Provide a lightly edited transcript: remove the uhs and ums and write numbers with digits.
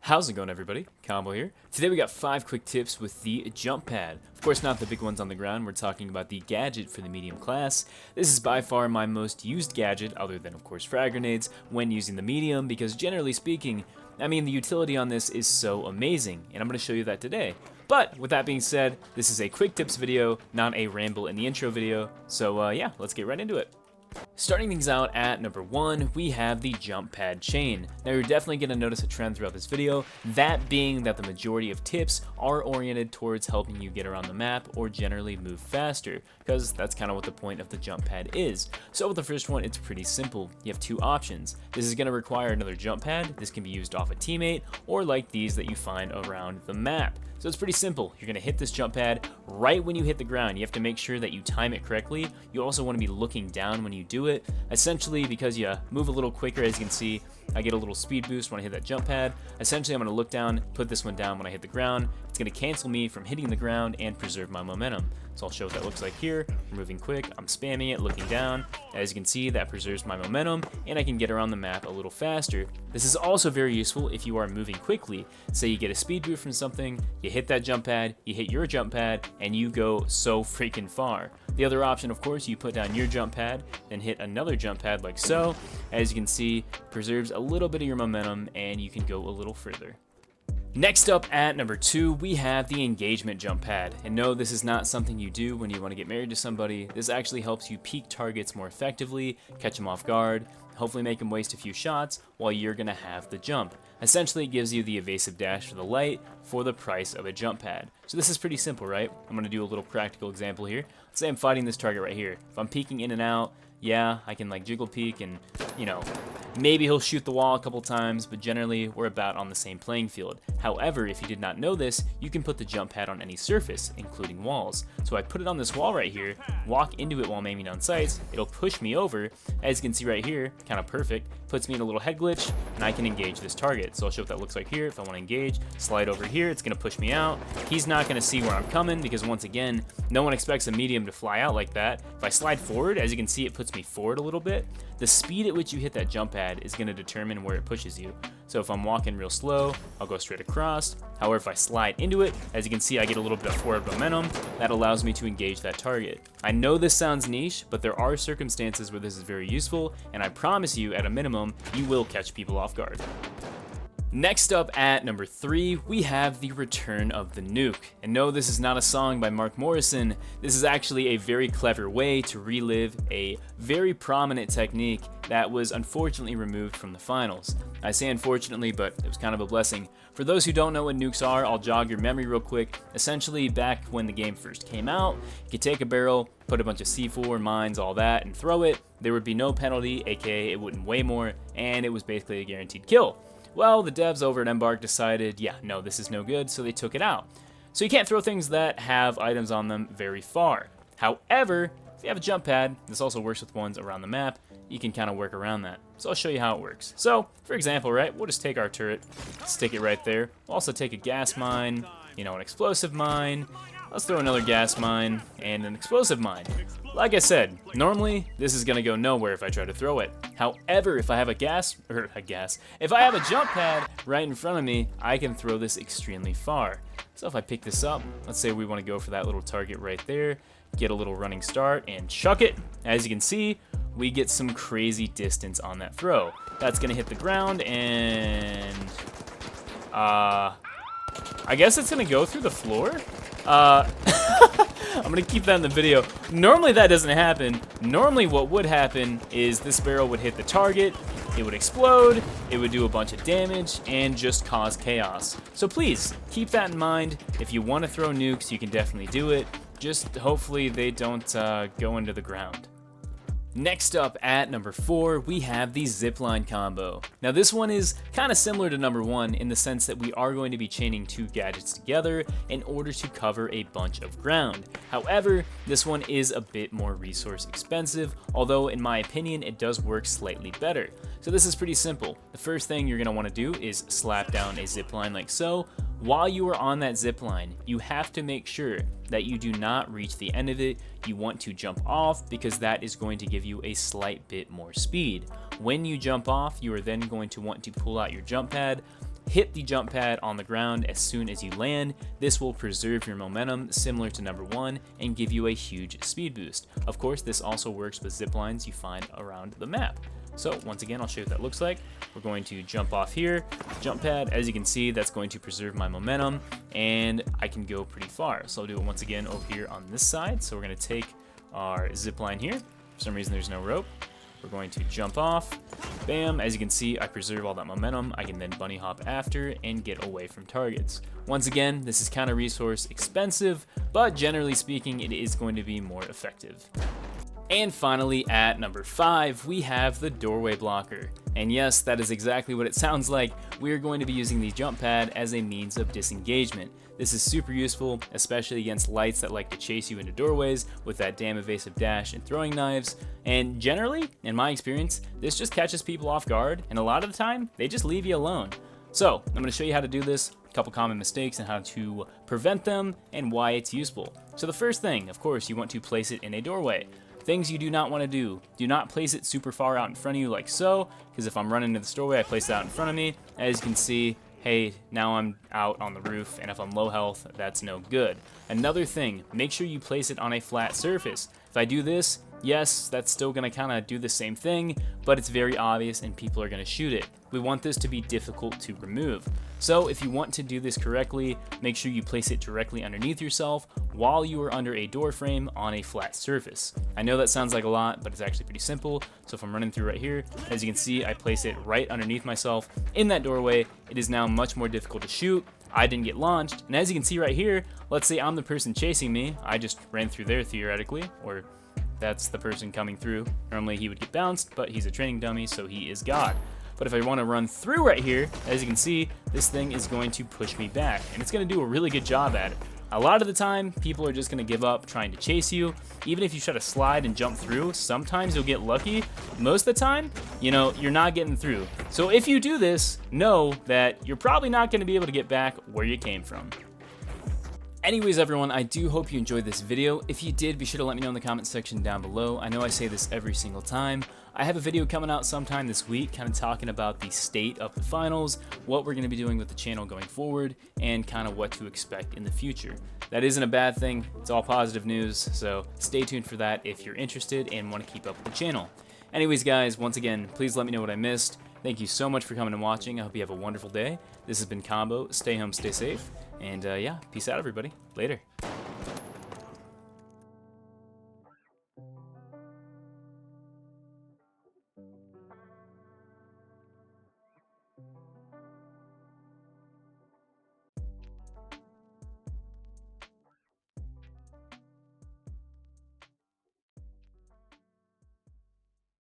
How's it going, everybody? Combo here. Today we got 5 quick tips with the jump pad. Of course, not the big ones on the ground. We're talking about the gadget for the medium class. This is by far my most used gadget, other than of course frag grenades, when using the medium, because generally speaking, the utility on this is so amazing, and I'm going to show you that today. But with that being said, this is a quick tips video, not a ramble in the intro video. So yeah, let's get right into it. Starting things out at number 1, we have the jump pad chain. Now you're definitely going to notice a trend throughout this video, that being that the majority of tips are oriented towards helping you get around the map or generally move faster, because that's kind of what the point of the jump pad is. So with the first one, it's pretty simple. You have 2 options. This is going to require another jump pad. This can be used off a teammate or like these that you find around the map. So it's pretty simple. You're going to hit this jump pad right when you hit the ground. You have to make sure that you time it correctly. You also want to be looking down when you do it. Essentially, because you move a little quicker, as you can see, I get a little speed boost when I hit that jump pad. Essentially, I'm going to look down, put this one down when I hit the ground. It's going to cancel me from hitting the ground and preserve my momentum. So I'll show what that looks like here. We're moving quick, I'm spamming it, looking down. As you can see, that preserves my momentum, and I can get around the map a little faster. This is also very useful if you are moving quickly. Say you get a speed boost from something, you hit that jump pad, you hit your jump pad, and you go so freaking far. The other option, of course, you put down your jump pad, then hit another jump pad like so. As you can see, preserves a little bit of your momentum, and you can go a little further. Next up at number 2, we have the engagement jump pad. And no, this is not something you do when you want to get married to somebody. This actually helps you peek targets more effectively, catch them off guard, hopefully make them waste a few shots while you're going to have the jump. Essentially, it gives you the evasive dash for the light for the price of a jump pad. So this is pretty simple, right? I'm going to do a little practical example here. Let's say I'm fighting this target right here. If I'm peeking in and out, yeah, I can like jiggle peek and, maybe he'll shoot the wall a couple times, but generally we're about on the same playing field. However, if you did not know this, you can put the jump pad on any surface, including walls. So I put it on this wall right here, walk into it while I'm aiming down sights, it'll push me over. As you can see right here, kind of perfect, puts me in a little head glitch, and I can engage this target. So I'll show what that looks like here. If I want to engage, slide over here, it's going to push me out. He's not going to see where I'm coming because once again, no one expects a medium to fly out like that. If I slide forward, as you can see, it puts me forward a little bit. The speed at which you hit that jump pad is going to determine where it pushes you. So if I'm walking real slow, I'll go straight across. However, if I slide into it, as you can see, I get a little bit of forward momentum. That allows me to engage that target. I know this sounds niche, but there are circumstances where this is very useful, and I promise you, at a minimum, you will catch people off guard. Next up at number 3, we have the return of the nuke. And no, this is not a song by Mark Morrison. This is actually a very clever way to relive a very prominent technique that was unfortunately removed from the finals. I say unfortunately, but it was kind of a blessing. For those who don't know what nukes are, I'll jog your memory real quick. Essentially, back when the game first came out, you could take a barrel, put a bunch of C4, mines, all that, and throw it. There would be no penalty, aka it wouldn't weigh more, and it was basically a guaranteed kill. Well, the devs over at Embark decided, yeah, no, this is no good, so they took it out. So you can't throw things that have items on them very far. However, if you have a jump pad, this also works with ones around the map, you can kind of work around that. So I'll show you how it works. So, for example, right, we'll just take our turret, stick it right there. We'll also take a gas mine, an explosive mine. Let's throw another gas mine and an explosive mine. Like I said, normally this is gonna go nowhere if I try to throw it. However, if I have if I have a jump pad right in front of me, I can throw this extremely far. So if I pick this up, let's say we want to go for that little target right there, get a little running start and chuck it. As you can see, we get some crazy distance on that throw. That's gonna hit the ground and I guess it's gonna go through the floor. I'm gonna keep that in the video. Normally that doesn't happen. Normally what would happen is this barrel would hit the target, it would explode, it would do a bunch of damage, and just cause chaos. So please, keep that in mind. If you want to throw nukes, you can definitely do it. Just hopefully they don't go into the ground. Next up at number 4, we have the zipline combo. Now this one is kind of similar to number 1 in the sense that we are going to be chaining 2 gadgets together in order to cover a bunch of ground. However, this one is a bit more resource expensive, although in my opinion it does work slightly better. So this is pretty simple. The first thing you're going to want to do is slap down a zipline like so. While you are on that zip line, you have to make sure that you do not reach the end of it. You want to jump off because that is going to give you a slight bit more speed. When you jump off, you are then going to want to pull out your jump pad, hit the jump pad on the ground as soon as you land. This will preserve your momentum similar to number 1 and give you a huge speed boost. Of course, this also works with zip lines you find around the map. So once again, I'll show you what that looks like. We're going to jump off here, jump pad. As you can see, that's going to preserve my momentum, and I can go pretty far. So I'll do it once again over here on this side. So we're going to take our zip line here. For some reason, there's no rope. We're going to jump off. Bam. As you can see, I preserve all that momentum. I can then bunny hop after and get away from targets. Once again, this is kind of resource expensive, but generally speaking, it is going to be more effective. And finally, at number 5, we have the doorway blocker. And yes, that is exactly what it sounds like. We are going to be using the jump pad as a means of disengagement. This is super useful, especially against lights that like to chase you into doorways with that damn evasive dash and throwing knives. And generally, in my experience, this just catches people off guard, and a lot of the time, they just leave you alone. So, I'm going to show you how to do this, a couple common mistakes and how to prevent them, and why it's useful. So the first thing, of course, you want to place it in a doorway. Things you do not want to do not place it super far out in front of you like so, because if I'm running to the doorway, I place it out in front of me. As you can see, hey, now I'm out on the roof, and if I'm low health, that's no good. Another thing, make sure you place it on a flat surface. If I do this, yes, that's still going to kind of do the same thing, but it's very obvious and people are going to shoot it. We want this to be difficult to remove. So if you want to do this correctly, make sure you place it directly underneath yourself while you are under a door frame on a flat surface. I know that sounds like a lot, but it's actually pretty simple. So if I'm running through right here, as you can see, I place it right underneath myself in that doorway. It is now much more difficult to shoot. I didn't get launched. And as you can see right here, let's say I'm the person chasing me. I just ran through there theoretically, or that's the person coming through. Normally he would get bounced, but he's a training dummy, so he is God. But if I want to run through right here, as you can see, this thing is going to push me back, and it's going to do a really good job at it. A lot of the time, people are just going to give up trying to chase you. Even if you try to slide and jump through, sometimes you'll get lucky. Most of the time, you're not getting through. So if you do this, know that you're probably not going to be able to get back where you came from. Anyways, everyone, I do hope you enjoyed this video. If you did, be sure to let me know in the comment section down below. I know I say this every single time. I have a video coming out sometime this week, kind of talking about the state of the finals, what we're going to be doing with the channel going forward, and kind of what to expect in the future. That isn't a bad thing. It's all positive news, so stay tuned for that if you're interested and want to keep up with the channel. Anyways, guys, once again, please let me know what I missed. Thank you so much for coming and watching. I hope you have a wonderful day. This has been Combo. Stay home, stay safe. And yeah, peace out, everybody. Later.